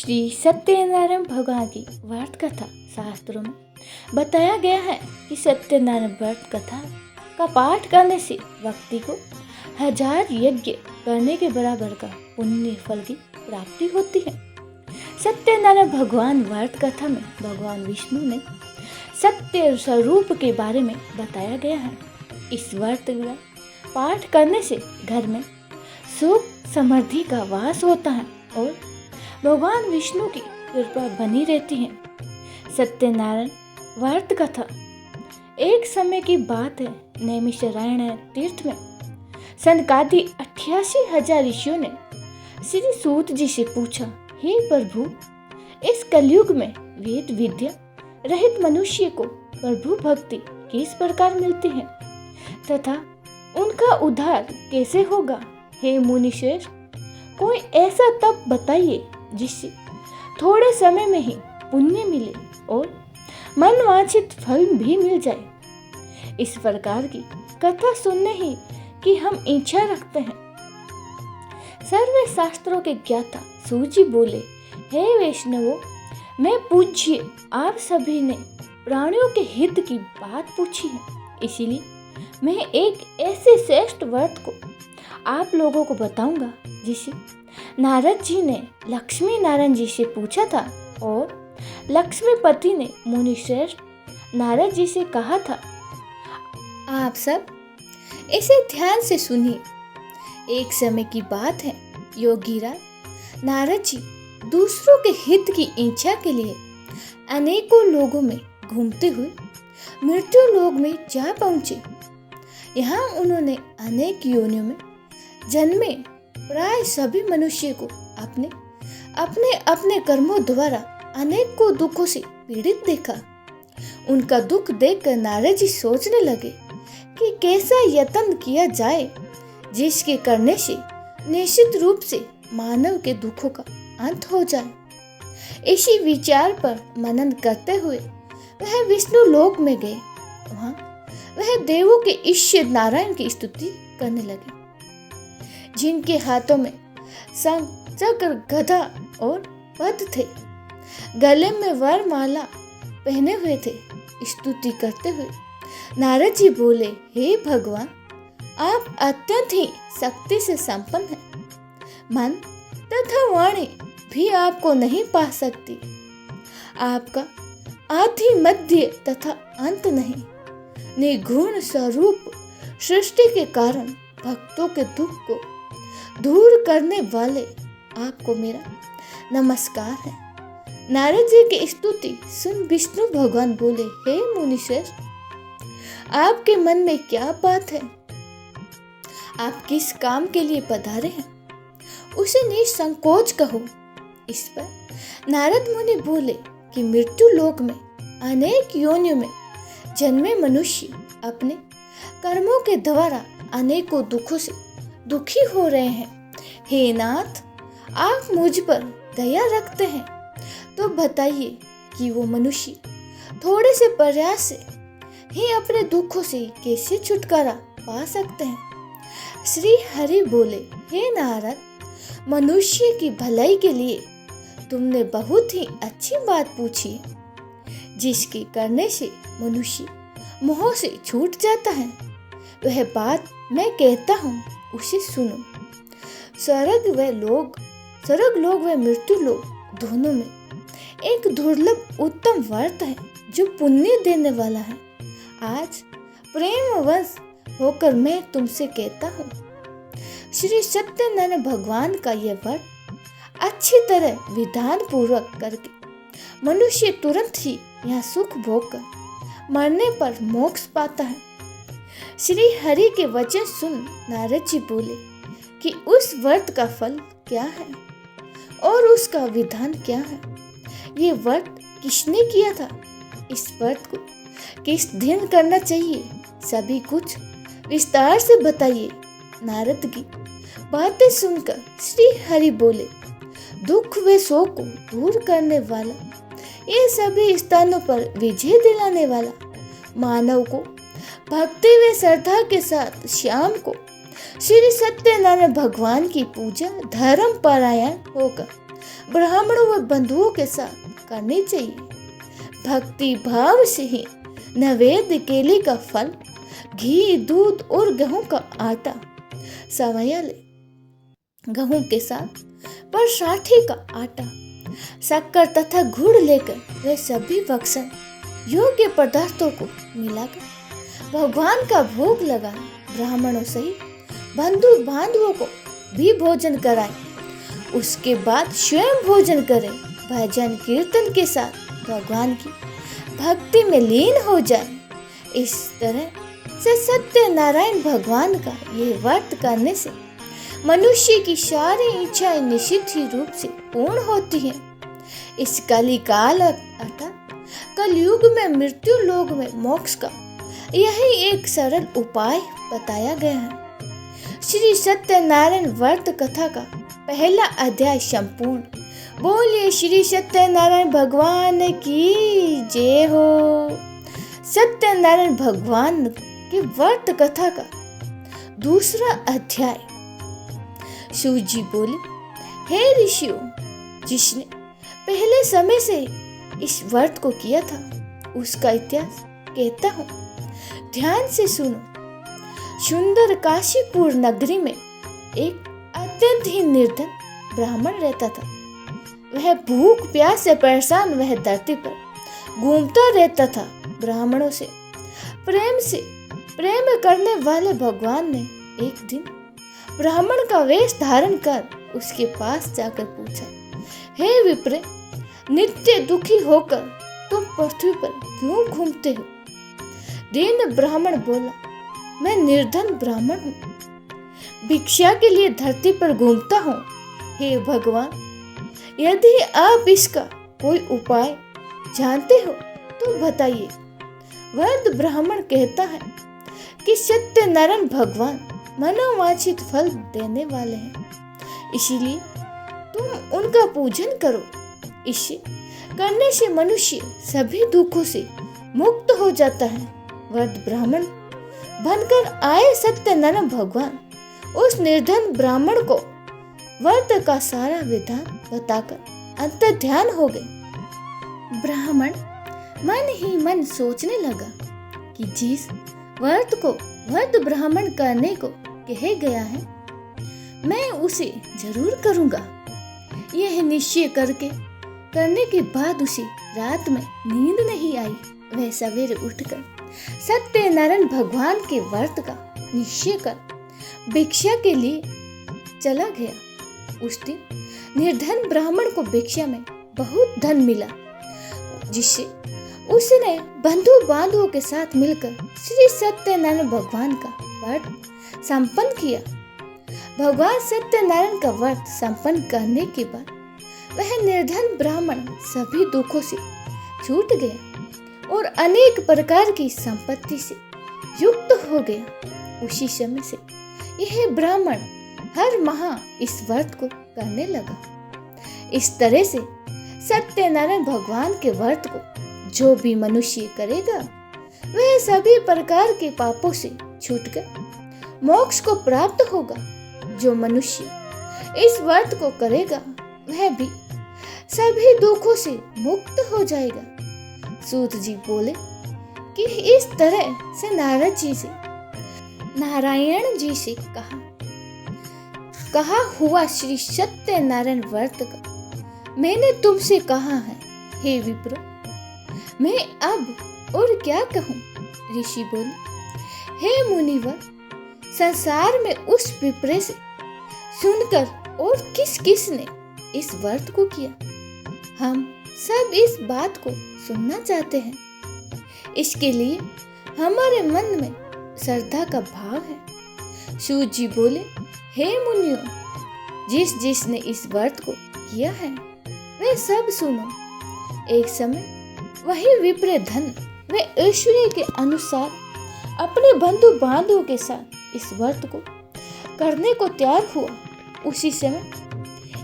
श्री सत्यनारायण भगवान की व्रत कथा शास्त्रों में बताया गया है कि सत्यनारायण व्रत कथा का पाठ करने से व्यक्ति को 1000 यज्ञ करने के बराबर का पुण्य फल की प्राप्ति होती है। सत्यनारायण भगवान व्रत कथा में भगवान विष्णु ने सत्य स्वरूप के बारे में बताया गया है। इस व्रत का पाठ करने से घर में सुख समृद्धि का वास होता है और भगवान विष्णु की कृपा बनी रहती है। सत्यनारायण व्रत कथा एक समय की बात है। नैमिषारण्य तीर्थ में सनकादि 88,000 ऋषियों ने श्री सूत जी से पूछा, हे प्रभु, इस कलयुग में वेद विद्या रहित मनुष्य को प्रभु भक्ति किस प्रकार मिलती है तथा उनका उद्धार कैसे होगा? हे मुनिश्रेष्ठ, कोई ऐसा तप बताइए जिससे थोड़े समय में ही पुण्य मिले और मनवांछित फल भी मिल जाए। इस प्रकार की कथा सुनने ही कि हम इच्छा रखते हैं। सर्व शास्त्रों के ज्ञाता सूजी बोले, हे वैष्णवों, मैं पूज्य आप सभी ने प्राणियों के हित की बात पूछी है, इसीलिए मैं एक ऐसे श्रेष्ठ व्रत को आप लोगों को बताऊंगा जिसे नारद जी ने लक्ष्मी नारायण जी से पूछा था और लक्ष्मीपति ने मुनिश्रेष्ठ नारद जी से कहा था। आप सब इसे ध्यान से सुनिए। एक समय की बात है, योगीराज नारद जी दूसरों के हित की इच्छा के लिए अनेकों लोगों में घूमते हुए मृत्यु लोक में जा पहुंचे। यहाँ उन्होंने अनेक योनियों में जन्मे प्राय सभी मनुष्य को अपने अपने कर्मों द्वारा अनेकों दुखों से पीड़ित देखा। उनका दुख देखकर नारद जी सोचने लगे कि कैसा यत्न किया जाए जिसके करने से निश्चित रूप से मानव के दुखों का अंत हो जाए। इसी विचार पर मनन करते हुए वह विष्णु लोक में गए। वहां वह देवों के ईश्वर नारायण की स्तुति करने लगे, जिनके हाथों में शंख, चक्र, गदा और पद्म थे। गले में वरमाला पहने हुए थे। स्तुति करते हुए नारद जी बोले, हे भगवान, आप अत्यंत ही शक्ति से संपन्न हैं। मन तथा वाणी भी आपको नहीं पा सकती। आपका आदि मध्य तथा अंत नहीं। निर्गुण स्वरूप सृष्टि के कारण भक्तों के दुख को दूर करने वाले आपको मेरा नमस्कार है। नारद जी की स्तुति सुन विष्णु भगवान बोले, हे मुनिश्रेष्ठ, आपके मन में क्या बात है? आप किस काम के लिए पधारे हैं? उसे निसंकोच कहो। इस पर नारद मुनि बोले कि मृत्यु लोक में अनेक योनियों में जन्मे मनुष्य अपने कर्मों के द्वारा अनेकों दुखों से दुखी हो रहे हैं। हे नाथ, आप मुझ पर दया रखते हैं तो बताइए कि वो मनुष्य थोड़े से प्रयास से ही अपने दुखों से कैसे छुटकारा पा सकते हैं? श्री हरि बोले, हे नारद, मनुष्य की भलाई के लिए तुमने बहुत ही अच्छी बात पूछी है, जिसके करने से मनुष्य मोह से छूट जाता है। वह बात मैं कहता हूँ, उसे सुनो। स्वर्ग लोग व मृत्यु लोक दोनों में एक दुर्लभ उत्तम व्रत है जो पुण्य देने वाला है। आज प्रेमवश होकर मैं तुमसे कहता हूँ। श्री सत्यनारायण भगवान का यह व्रत अच्छी तरह विधान पूर्वक करके मनुष्य तुरंत ही यहाँ सुख भोग कर मरने पर मोक्ष पाता है। श्री हरि के वचन सुन नारद जी बोले कि उस व्रत का फल क्या है और उसका विधान क्या है? ये व्रत किसने किया था? इस व्रत को किस दिन करना चाहिए? सभी कुछ विस्तार से बताइए। नारद की बातें सुनकर श्री हरि बोले, दुख व शोक को दूर करने वाला, ये सभी स्थानों पर विजय दिलाने वाला, मानव को भक्ति व श्रद्धा के साथ शाम को श्री सत्यनारायण भगवान की पूजा धर्म परायण होकर ब्राह्मणों व बंधुओं के साथ करनी चाहिए। भक्ति भाव से ही नैवेद्य केले का फल, घी, दूध और गेहूं का आटा, सवैया ले गेहूं के साथ परसाठी का आटा, शक्कर तथा गुड़ लेकर वे सभी भक्षण योग्य पदार्थों को मिलाकर भगवान का भोग लगाएं। ब्राह्मणों सहित बंधु बांधवों को भी भोजन कराएं। उसके बाद स्वयं भोजन करें। भजन कीर्तन के साथ भगवान की भक्ति में लीन हो जाए। इस तरह से सत्यनारायण भगवान का यह व्रत करने से मनुष्य की सारी इच्छाएं निश्चित ही रूप से पूर्ण होती हैं। इस कलिकाल अर्थात कलयुग में मृत्यु लोक में मोक्ष का यही एक सरल उपाय बताया गया है। श्री सत्यनारायण व्रत कथा का पहला अध्याय संपूर्ण। बोलिए श्री सत्यनारायण भगवान की जय हो। सत्यनारायण भगवान की व्रत कथा का दूसरा अध्याय। शिव जी बोले, हे ऋषियों, जिसने पहले समय से इस व्रत को किया था उसका इतिहास कहता हूँ, ध्यान से सुनो। सुंदर काशीपुर नगरी में एक अत्यंत ही निर्धन ब्राह्मण रहता था। वह भूख प्यास से परेशान वह धरती पर घूमता रहता था। ब्राह्मणों से प्रेम करने वाले भगवान ने एक दिन ब्राह्मण का वेश धारण कर उसके पास जाकर पूछा, हे विप्र, नित्य दुखी होकर तुम पृथ्वी पर क्यों घूमते हो? दीन ब्राह्मण बोला, मैं निर्धन ब्राह्मण हूँ, भिक्षा के लिए धरती पर घूमता हूँ। हे भगवान, यदि आप इसका कोई उपाय जानते हो तो बताइए। वृद्ध ब्राह्मण कहता है कि सत्यनारायण भगवान मनोवांछित फल देने वाले हैं, इसीलिए तुम उनका पूजन करो। इसे करने से मनुष्य सभी दुखों से मुक्त हो जाता है। वृद्ध ब्राह्मण बनकर आए सत्यनारायण भगवान उस निर्धन ब्राह्मण को व्रत का सारा विधान बताकर अंतर ध्यान हो गए। ब्राह्मण मन ही मन सोचने लगा कि जिस व्रत को वृद्ध ब्राह्मण करने को कहे गया है, मैं उसे जरूर करूंगा। यह निश्चय करने के बाद उसे रात में नींद नहीं आई। वह सवेरे उठकर सत्यनारायण भगवान के व्रत का निश्चय कर भिक्षा के लिए चला गया। उस दिन निर्धन ब्राह्मण को भिक्षा में बहुत धन मिला, जिससे उसने बंधु बांधवों के साथ मिलकर श्री सत्यनारायण भगवान का व्रत संपन्न किया। भगवान सत्यनारायण का व्रत संपन्न करने के बाद वह निर्धन ब्राह्मण सभी दुखों से छूट गया और अनेक प्रकार की संपत्ति से युक्त हो गया। उसी समय से यह ब्राह्मण हर माह इस व्रत को करने लगा। इस तरह से सत्यनारायण भगवान के व्रत को जो भी मनुष्य करेगा वह सभी प्रकार के पापों से छूटकर मोक्ष को प्राप्त होगा। जो मनुष्य इस व्रत को करेगा वह भी सभी दुखों से मुक्त हो जाएगा। सूत जी बोले कि इस तरह से नारायण जी से कहा हुआ श्री सत्यनारायण व्रत का मैंने तुमसे कहा है, हे विप्र, मैं अब और क्या कहूँ? ऋषि बोले, हे मुनिवर, संसार में उस विप्र से सुनकर और किस ने इस व्रत को किया, हम सब इस बात को सुनना चाहते हैं। इसके लिए हमारे मन में श्रद्धा का भाव है। सूत जी बोले, हे मुनियों, जिसने इस व्रत को किया है वे सब सुनो। एक समय वही विप्र धन व ऐश्वर्य के अनुसार अपने बंधु बांधवों के साथ इस व्रत को करने को तैयार हुआ। उसी समय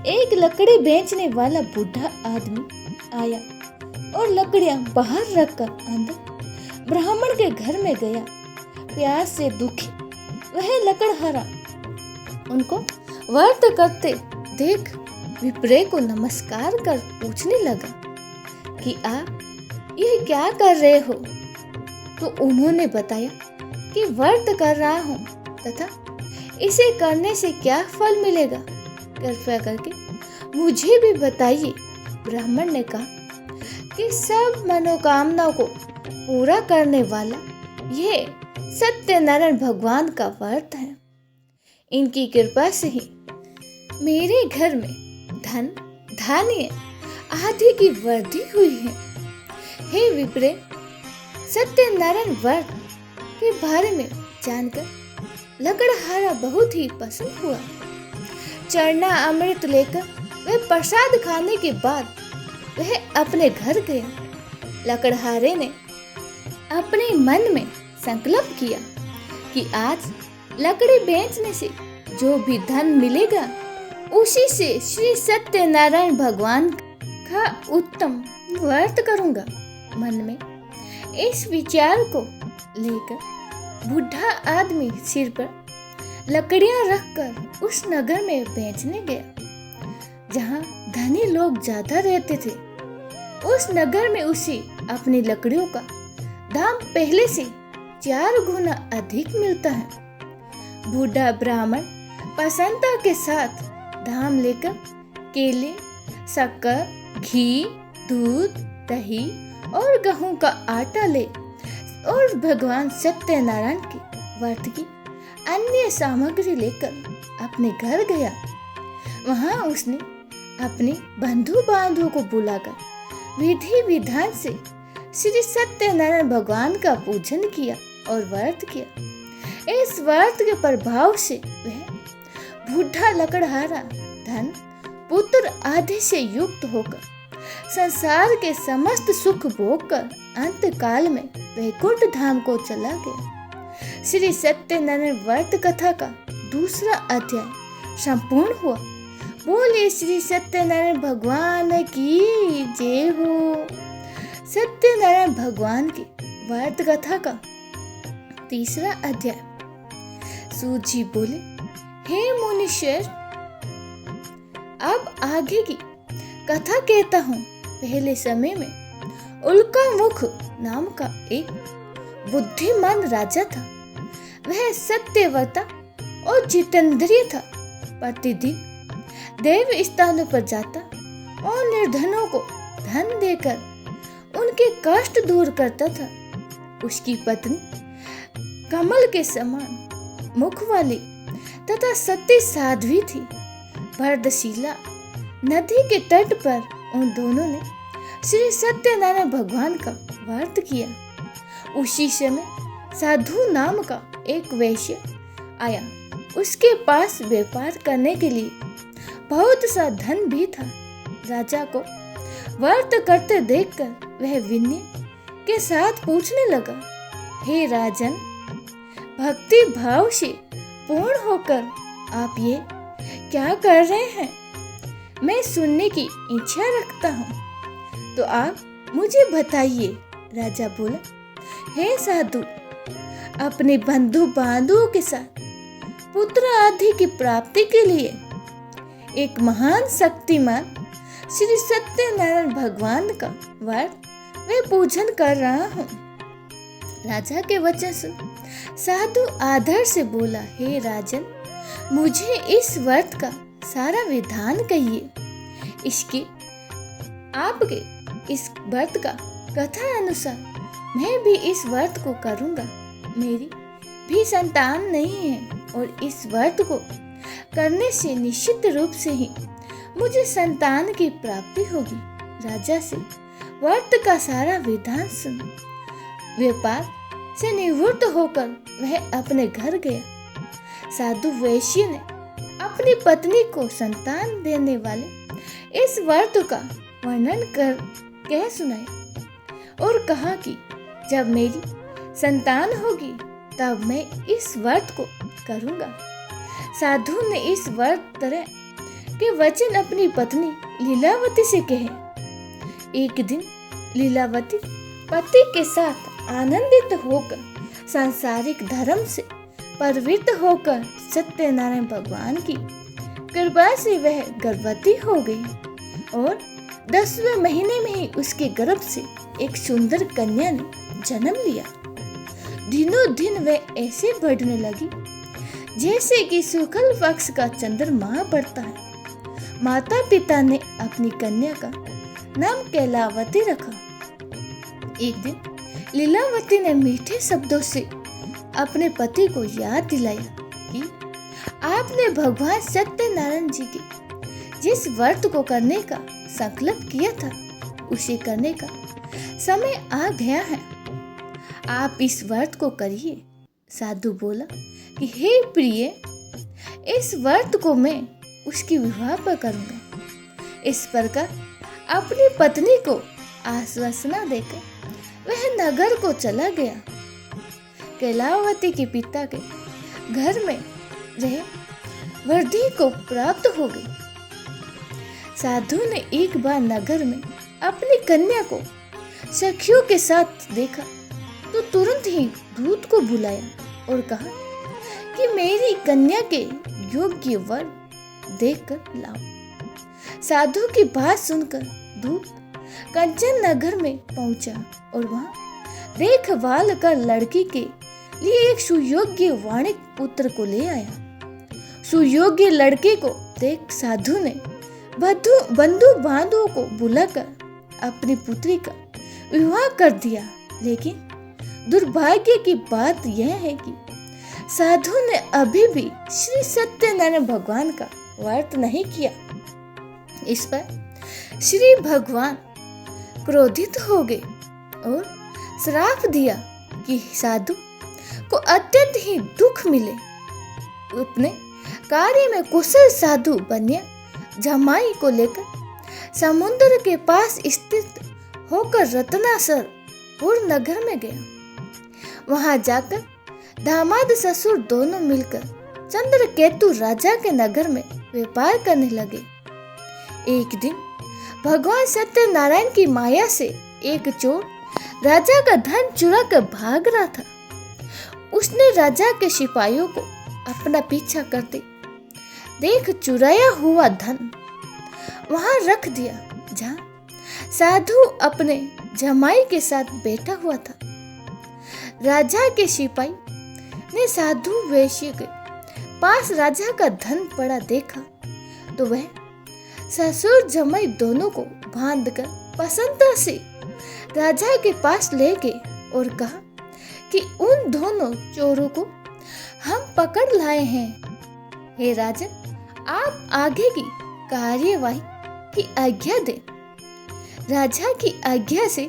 एक लकड़ी बेचने वाला बूढ़ा आदमी आया और लकड़ियां बाहर रखकर अंदर ब्राह्मण के घर में गया। प्यास से दुखी वह लकड़हारा उनको व्रत करते देख विप्रे को नमस्कार कर पूछने लगा कि आप ये क्या कर रहे हो। तो उन्होंने बताया कि व्रत कर रहा हूँ तथा इसे करने से क्या फल मिलेगा, कृपया करके मुझे भी बताइए। ब्राह्मण ने कहा कि सब मनोकामनाओं को पूरा करने वाला ये सत्यनारायण भगवान का व्रत है। इनकी कृपा से ही मेरे घर में धन धान्य आदि की वृद्धि हुई है। हे विप्रे, सत्यनारायण व्रत के बारे में जानकर लकड़हारा बहुत ही पसंद हुआ। चरना अमृत लेकर वह प्रसाद खाने के बाद वह अपने घर गया। लकड़हारे ने अपने मन में संकल्प किया कि आज लकड़ी बेचने से जो भी धन मिलेगा उसी से श्री सत्यनारायण भगवान का उत्तम व्रत करूंगा। मन में इस विचार को लेकर बूढ़ा आदमी सिर पर लकड़ियां रखकर उस नगर में बेचने गया जहां धनी लोग ज्यादा रहते थे। उस नगर में उसे अपनी लकड़ियों का दाम पहले से 4 गुना अधिक मिलता है। बूढ़ा ब्राह्मण प्रसन्नता के साथ दाम लेकर केले, शक्कर, घी, दूध, दही और गेहूं का आटा ले और भगवान सत्यनारायण के व्रत की अन्य सामग्री लेकर अपने घर गया। वहां उसने अपने बंधु बांधवों को बुलाकर विधि विधान से श्री सत्यनारायण भगवान का पूजन किया और व्रत किया। इस व्रत के प्रभाव से वह बूढ़ा लकड़हारा धन, पुत्र आदि से युक्त होकर संसार के समस्त सुख भोग कर अंत काल में वैकुंठ धाम को चला गया। श्री सत्यनारायण व्रत कथा का दूसरा अध्याय संपूर्ण हुआ। बोले श्री सत्यनारायण भगवान की जय हो। सत्यनारायण भगवान की व्रत कथा का तीसरा अध्याय। सूत जी बोले, हे मुनिश्रेष्ठ, अब आगे की कथा कहता हूँ। पहले समय में उल्का मुख नाम का एक बुद्धिमान राजा था। वह सत्यव्रता और जितेंद्रिय था। प्रतिदिन देव स्थानों पर जाता और निर्धनों को धन देकर उनके कष्ट दूर करता था। उसकी पत्नी कमल के समान मुख वाली तथा सत्य साध्वी थी। भरतशिला नदी के तट पर उन दोनों ने श्री सत्यनारायण भगवान का व्रत किया। उसी समय साधु नाम का एक वैश्य आया। उसके पास व्यापार करने के लिए बहुत सा धन भी था। राजा को व्रत करते देखकर वह विनय के साथ पूछने लगा, हे राजन, भक्ति भाव से पूर्ण होकर आप ये क्या कर रहे हैं? मैं सुनने की इच्छा रखता हूँ, तो आप मुझे बताइए। राजा बोला, हे साधु, अपने बंधु बांधवों के साथ पुत्र आदि की प्राप्ति के लिए एक महान शक्तिमान श्री सत्यनारायण भगवान का व्रत मैं पूजन कर रहा हूँ। राजा के वचन सुन साधु आदर से बोला, हे राजन, मुझे इस व्रत का सारा विधान कहिए। इसके आपके इस व्रत का कथा अनुसार मैं भी इस व्रत को करूँगा। मेरी भी संतान नहीं है और इस व्रत को करने से निश्चित रूप से ही मुझे संतान की प्राप्ति होगी। राजा से व्रत का सारा विधान सुन व्यापार से निवृत्त होकर वह अपने घर गया। साधु वैश्य ने अपनी पत्नी को संतान देने वाले इस व्रत का वर्णन कर कह सुनाया और कहा कि जब मेरी संतान होगी तब मैं इस व्रत को करूँगा। साधु ने इस व्रत तरह के वचन अपनी पत्नी लीलावती से कहे। एक दिन लीलावती पति के साथ आनंदित होकर सांसारिक धर्म से प्रवृत्त होकर सत्यनारायण भगवान की कृपा से वह गर्भवती हो गई और 10वें महीने में ही उसके गर्भ से एक सुंदर कन्या ने जन्म लिया। दिनों दिन वह ऐसे बढ़ने लगी जैसे कि शुक्ल पक्ष का चंद्रमा बढ़ता है। माता पिता ने अपनी कन्या का नाम कैलावती रखा। एक दिन लीलावती ने मीठे शब्दों से अपने पति को याद दिलाया कि आपने भगवान सत्यनारायण जी के जिस व्रत को करने का संकल्प किया था उसे करने का समय आ गया है। आप इस व्रत को करिए। साधु बोला कि हे प्रिय, इस व्रत को मैं उसके विवाह पर करूंगा। इस प्रकार अपनी पत्नी को आश्वासना देकर वह नगर को चला गया। कैलावती के पिता के घर में रह वृद्धि को प्राप्त हो गई। साधु ने एक बार नगर में अपनी कन्या को सखियों के साथ देखा तो तुरंत ही दूत को बुलाया और कहा कि मेरी कन्या के योग्य वर देखकर लाओ। साधु की बात सुनकर दूत कंचन नगर में पहुंचा और वहां देखभाल कर लड़की के लिए एक सुयोग्य वाणिक पुत्र को ले आया। सुयोग्य लड़के को देख साधु ने बंधु बांधवों को बुलाकर अपनी पुत्री का विवाह कर दिया। लेकिन दुर्भाग्य की बात यह है कि साधु ने अभी भी श्री सत्यनारायण भगवान का व्रत नहीं किया। इस पर श्री भगवान क्रोधित हो गए और श्राप दिया कि साधु को अत्यंत ही दुख मिले। अपने कार्य में कुशल साधु बनिया जमाई को लेकर समुद्र के पास स्थित होकर रत्नासरपुर नगर में गया। वहां जाकर दामाद ससुर दोनों मिलकर चंद्रकेतु राजा के नगर में व्यापार करने लगे। एक दिन भगवान सत्यनारायण की माया से एक चोर राजा का धन चुरा कर भाग रहा था। उसने राजा के सिपाहियों को अपना पीछा करते देख चुराया हुआ धन वहां रख दिया जहां साधु अपने जमाई के साथ बैठा हुआ था। राजा के सिपाही ने साधु वैश्य के पास राजा का धन पड़ा देखा तो वह ससुर जमाई दोनों को बांधकर प्रसन्नता से राजा के पास ले गए और कहा कि उन दोनों चोरों को हम पकड़ लाए हैं। हे राजन, आप आगे की कार्यवाही की आज्ञा दें। राजा की आज्ञा से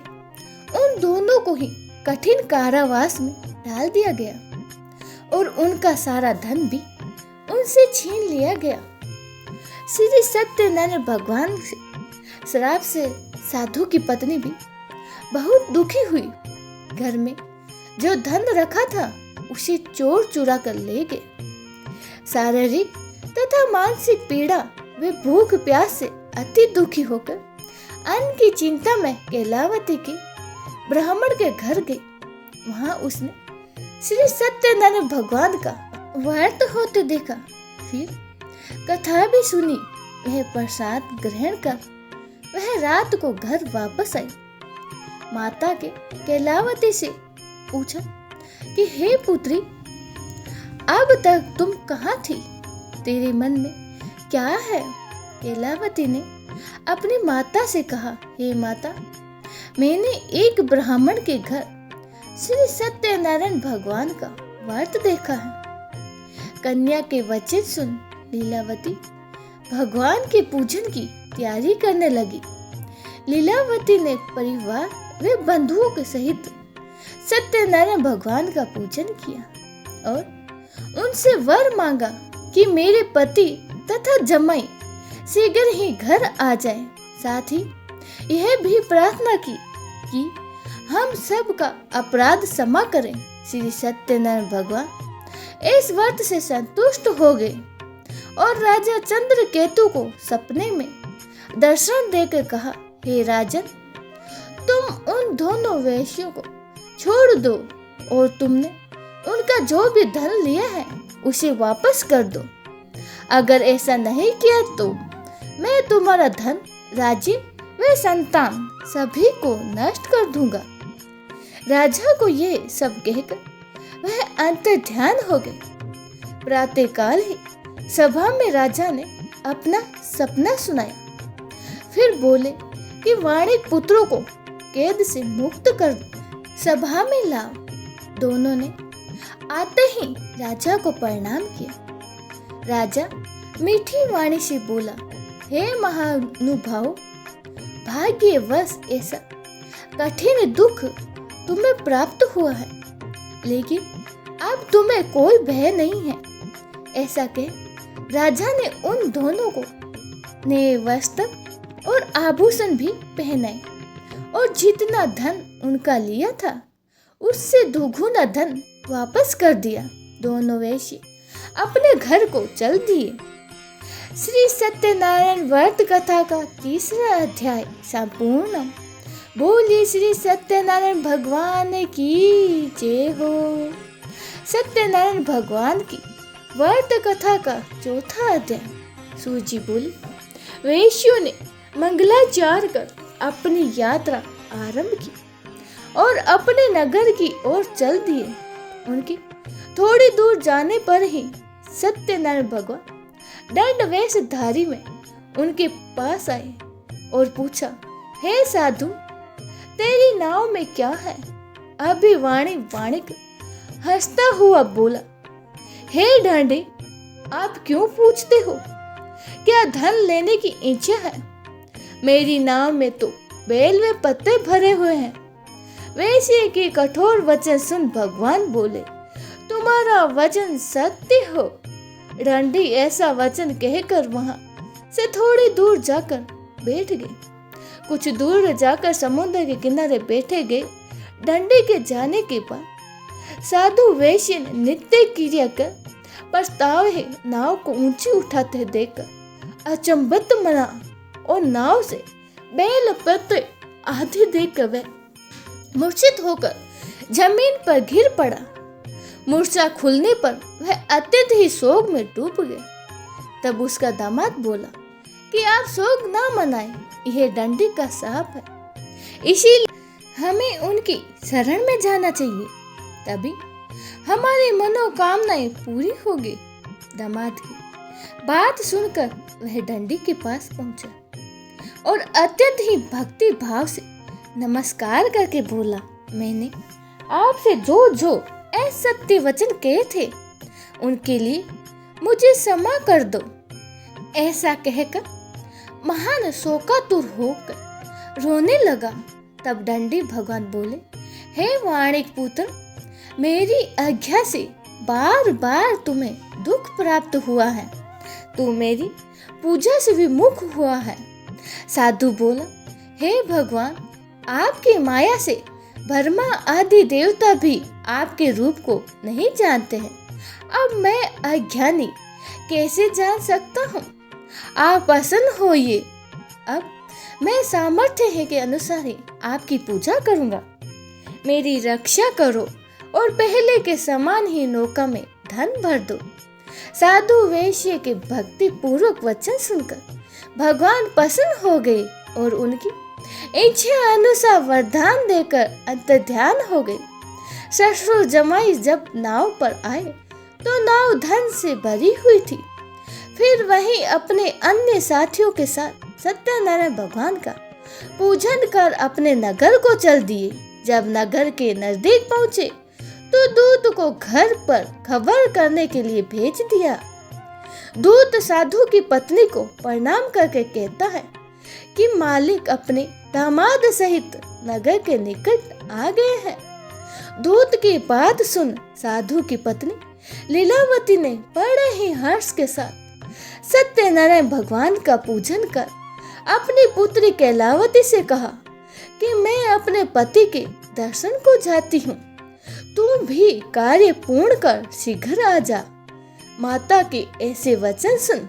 उन दोनों को ही कठिन कारावास में डाल दिया गया और उनका सारा धन भी उनसे छीन लिया गया। श्री सत्यनारायण भगवान से श्राप से साधु की पत्नी भी बहुत दुखी हुई। घर में जो धन रखा था उसे चोर चुरा कर ले गए। शारीरिक तथा मानसिक पीड़ा वे भूख प्यास से अति दुखी होकर अन्न की चिंता में कैलावती के ब्राह्मण के घर गई। वहां उसने श्री सत्यनारायण भगवान का व्रत होते देखा। फिर कथा भी सुनी। वह प्रसाद ग्रहण कर वह रात को घर वापस आई। माता के कैलावती से पूछा कि हे पुत्री, अब तक तुम कहाँ थी? तेरे मन में क्या है? कैलावती ने अपनी माता से कहा, हे माता, मैंने एक ब्राह्मण के घर श्री सत्यनारायण भगवान का व्रत देखा है। कन्या के वचन सुन लीलावती भगवान के पूजन की तैयारी करने लगी। लीलावती ने परिवार व बंधुओं के सहित सत्यनारायण भगवान का पूजन किया और उनसे वर मांगा कि मेरे पति तथा जमाई शीघ्र ही घर आ जाएं। साथ ही यह भी प्रार्थना की कि हम सब का अपराध क्षमा करें। श्री सत्यनारायण भगवान इस व्रत से संतुष्ट हो गए और राजा चंद्रकेतु को सपने में दर्शन देकर कहा, हे राजन, तुम उन दोनों वैश्यों को छोड़ दो और तुमने उनका जो भी धन लिया है उसे वापस कर दो। अगर ऐसा नहीं किया तो मैं तुम्हारा धन, राज्य व संतान सभी को नष्ट कर दूंगा। राजा को ये सब कहकर वह अंतर्ध्यान हो गए। प्रातःकाल ही सभा में राजा ने अपना सपना सुनाया। फिर बोले कि वाणिक पुत्रों को कैद से मुक्त कर दो, सभा में लाओ। दोनों ने आते ही राजा को प्रणाम किया। राजा मीठी वाणी से बोला, हे महानुभाव, भाग्यवश ऐसा कठिन दुख तुम्हें प्राप्त हुआ है, लेकिन अब तुम्हें कोई भय नहीं है। ऐसा कह राजा ने उन दोनों को नए वस्त्र और आभूषण भी पहनाए और जितना धन उनका लिया था उससे दोगुना धन वापस कर दिया। दोनों वैश्य अपने घर को चल दिए। श्री सत्यनारायण व्रत कथा का 3रा अध्याय संपूर्ण। बोलिए श्री सत्यनारायण भगवान की जय हो। सत्यनारायण भगवान की व्रत कथा का 4था अध्याय। सूजी बोली, वैश्यों ने मंगलाचार कर अपनी यात्रा आरंभ की और अपने नगर की ओर चल दिए। उनके थोड़ी दूर जाने पर ही सत्यनारायण भगवान दंड वेशधारी में उनके पास आए और पूछा, हे साधु, तेरी नाव में क्या है? अभी वाणिक हंसता हुआ बोला, हे ढांडे, आप क्यों पूछते हो? क्या धन लेने की इच्छा है? मेरी नाव में तो बेल में पत्ते भरे हुए हैं। वैसे के कठोर वचन सुन भगवान बोले, तुम्हारा वचन सत्य हो। ढंडी ऐसा वचन कहकर वहां से थोड़ी दूर जाकर बैठ गए। कुछ दूर जाकर समुद्र के किनारे बैठे गए। डंडी के जाने के बाद साधु वैश्य ने नित्य क्रिया कर पछतावे नाव को ऊंची उठाते देखकर अचंभित मना और नाव से बेल पत्ते आधे देखकर वह मूर्छित होकर जमीन पर गिर पड़ा। मूर्छा खुलने पर वह अत्यंत ही शोक में डूब गया। तब उसका दामाद बोला कि आप शोक ना मनाएं, यह डंडी का शाप है, इसीलिए हमें उनकी शरण में जाना चाहिए, तभी हमारी मनोकामनाएं पूरी होगी। दामाद की बात सुनकर वह डंडी के पास पहुंचा और अत्यंत ही भक्ति भाव से नमस्कार करके बोला, मैंने आपसे जो असत्य वचन कहे थे उनके लिए मुझे क्षमा कर दो। ऐसा कहकर महान शोकातुर होकर रोने लगा। तब दंडी भगवान बोले, हे वाणिक पुत्र, मेरी आज्ञा से बार बार तुम्हें दुख प्राप्त हुआ है, तू मेरी पूजा से विमुख हुआ है। साधु बोला, हे भगवान, आपकी माया से ब्रह्मा आदि देवता भी आपके रूप को नहीं जानते हैं। अब मैं अज्ञानी कैसे जान सकता हूँ? आप प्रसन्न होइए। अब मैं सामर्थ्य है के अनुसार ही आपकी पूजा करूँगा। मेरी रक्षा करो और पहले के समान ही नौका में धन भर दो। साधु वैश्य के भक्ति पूर्वक वचन सुनकर भगवान प्रसन्न हो गए और उनकी इच्छा अनुसार वरदान देकर अंतर्ध्यान हो गए। ससुर जमाई जब नाव पर आए तो नाव धन से भरी हुई थी। फिर वहीं अपने अन्य साथियों के साथ सत्यनारायण भगवान का पूजन कर अपने नगर को चल दिए। जब नगर के नजदीक पहुंचे तो दूत को घर पर खबर करने के लिए भेज दिया। दूत साधु की पत्नी को प्रणाम करके कहता है कि मालिक अपने दामाद सहित नगर के निकट आ गए हैं। दूत की बात सुन साधु की पत्नी लीलावती ने बड़े ही हर्ष के साथ सत्यनारायण भगवान का पूजन कर अपनी पुत्री कैलावती से कहा कि मैं अपने पति के दर्शन को जाती हूँ, तुम भी कार्य पूर्ण कर शीघ्र आ जा। माता के ऐसे वचन सुन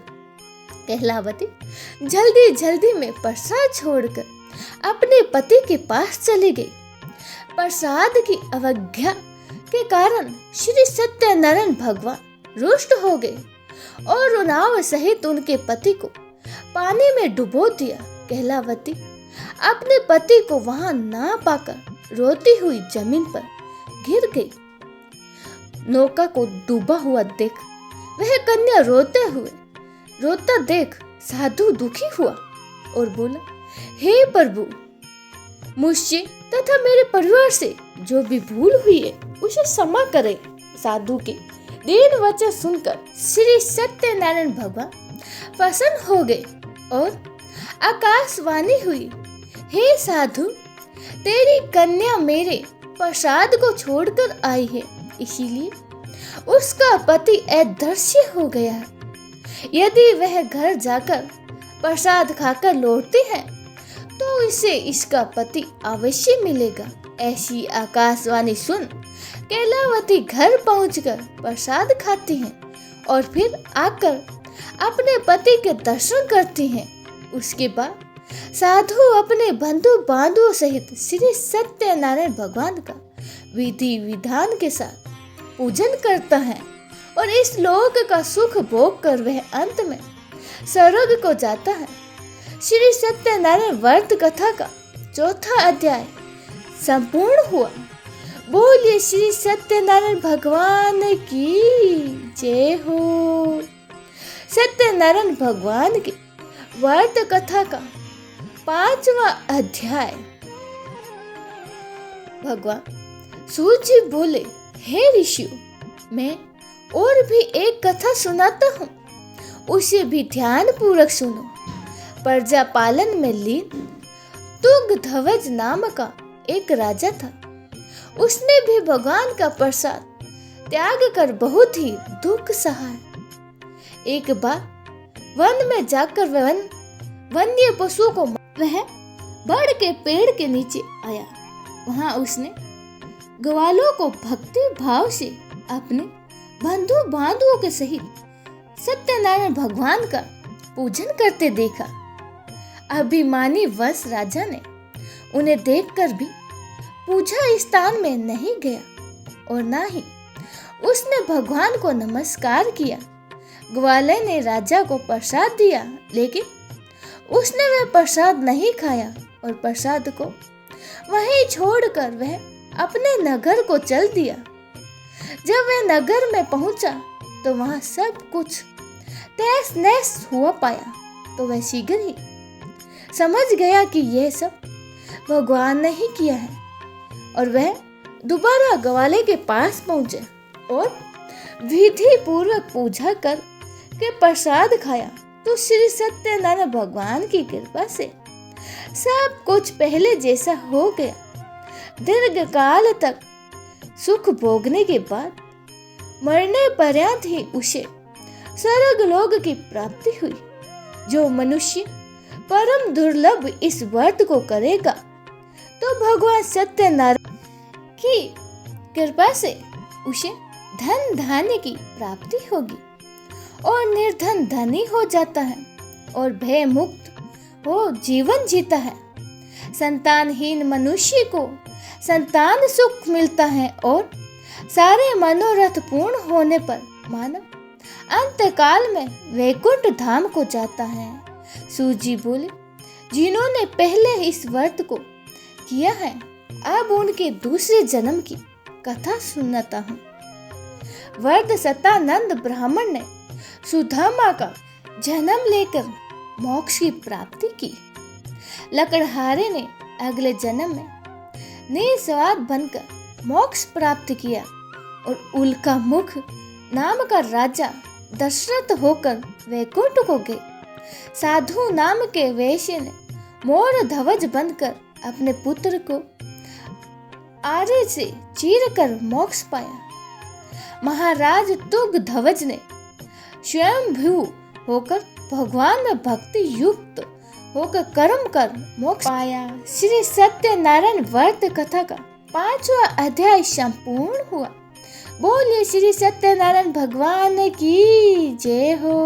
कैलावती जल्दी में प्रसाद छोड़कर अपने पति के पास चली गई। प्रसाद की अवज्ञा के कारण श्री सत्यनारायण भगवान रुष्ट हो गए और उन्नाव सहित उनके पति को पानी में डुबो दिया। कहलावती अपने पति को वहां ना पाकर रोती हुई जमीन पर गिर गई। नौका को डूबा हुआ देख वह कन्या रोता देख साधु दुखी हुआ और बोला, हे प्रभु, मुझसे तथा मेरे परिवार से जो भी भूल हुई है उसे क्षमा करें। साधु के दीन वचन सुनकर श्री सत्यनारायण भगवान प्रसन्न हो गए और आकाशवाणी हुई, हे साधु, तेरी कन्या मेरे प्रसाद को छोड़कर आई है, इसीलिए उसका पति अदृश्य हो गया है। यदि वह घर जाकर प्रसाद खाकर लौटते हैं तो इसे इसका पति अवश्य मिलेगा। ऐसी आकाशवाणी सुन कैलावती घर पहुंचकर प्रसाद खाती हैं और फिर आकर अपने पति के दर्शन करती हैं। उसके बाद साधु अपने बंधु बांधवों सहित श्री सत्यनारायण भगवान का विधि विधान के साथ पूजन करता है और इस लोक का सुख भोग कर वह अंत में स्वर्ग को जाता है। श्री सत्यनारायण व्रत कथा का चौथा अध्याय संपूर्ण हुआ। बोलिए श्री सत्यनारायण भगवान की जय हो। सत्यनारायण भगवान की व्रत कथा का 5वां अध्याय। भगवान सूत जी बोले, हे ऋषियों, मैं और भी एक कथा सुनाता हूँ, उसे भी ध्यान पूर्वक सुनो। प्रजा पालन में लीन तुंगध्वज नाम का एक राजा था। उसने भी भगवान का प्रसाद त्याग कर बहुत ही दुख सहा। एक बार वन में जाकर वन्य पशु को वह बड़ के पेड़ के नीचे आया। वहां उसने ग्वालों को भक्ति भाव से अपने बंधु बांधवों के सहित सत्यनारायण भगवान का पूजन करते देखा। अभिमानी वश राजा ने उन्हें देखकर भी पूजा स्थान में नहीं गया और ना ही उसने भगवान को नमस्कार किया। ग्वाले ने राजा को प्रसाद दिया, लेकिन उसने वह प्रसाद नहीं खाया और प्रसाद को वहीं छोड़कर वह अपने नगर को चल दिया। जब वह नगर में पहुंचा तो वहां सब कुछ तहस नहस हुआ पाया, तो वह शीघ्र ही समझ गया कि यह सब भगवान ने ही किया है और वह दोबारा ग्वाले के पास पहुंचे और विधि पूर्वक पूजा कर के प्रसाद खाया। तो श्री सत्यनारायण भगवान की कृपा से सब कुछ पहले जैसा हो गया। दीर्घ काल तक सुख भोगने के बाद मरने पर्यंत ही उसे स्वर्ग लोक की प्राप्ति हुई। जो मनुष्य परम दुर्लभ इस व्रत को करेगा तो भगवान सत्यनारायण की कृपा से उसे धन धान्य की प्राप्ति होगी और निर्धन धनी हो जाता है और भय मुक्त हो जीवन जीता है। संतानहीन मनुष्य को संतान सुख मिलता है और सारे मनोरथ पूर्ण होने पर मानव अंत काल में वैकुंठ धाम को जाता है। सूजी बोले, जिन्होंने पहले इस व्रत को किया है अब उनके दूसरे जन्म की कथा सुनाता हूँ। व्रत सतानंद ब्राह्मण ने सुदामा का जन्म लेकर मोक्ष की प्राप्ति की। लकड़हारे ने अगले जन्म में निस्वार्थ बनकर मोक्ष प्राप्त किया और उल्का मुख नाम का राजा दशरथ होकर वैकुंठ को गए। साधु नाम के वैश्य ने मोर ध्वज बनकर अपने पुत्र को आरे से चीर कर मोक्ष पाया। महाराज तुंगध्वज ने स्वयंभू होकर भगवान में भक्ति युक्त होकर कर्म कर मोक्ष पाया। श्री सत्यनारायण व्रत कथा का 5वां अध्याय संपूर्ण हुआ। बोलिए श्री सत्यनारायण भगवान की जय हो।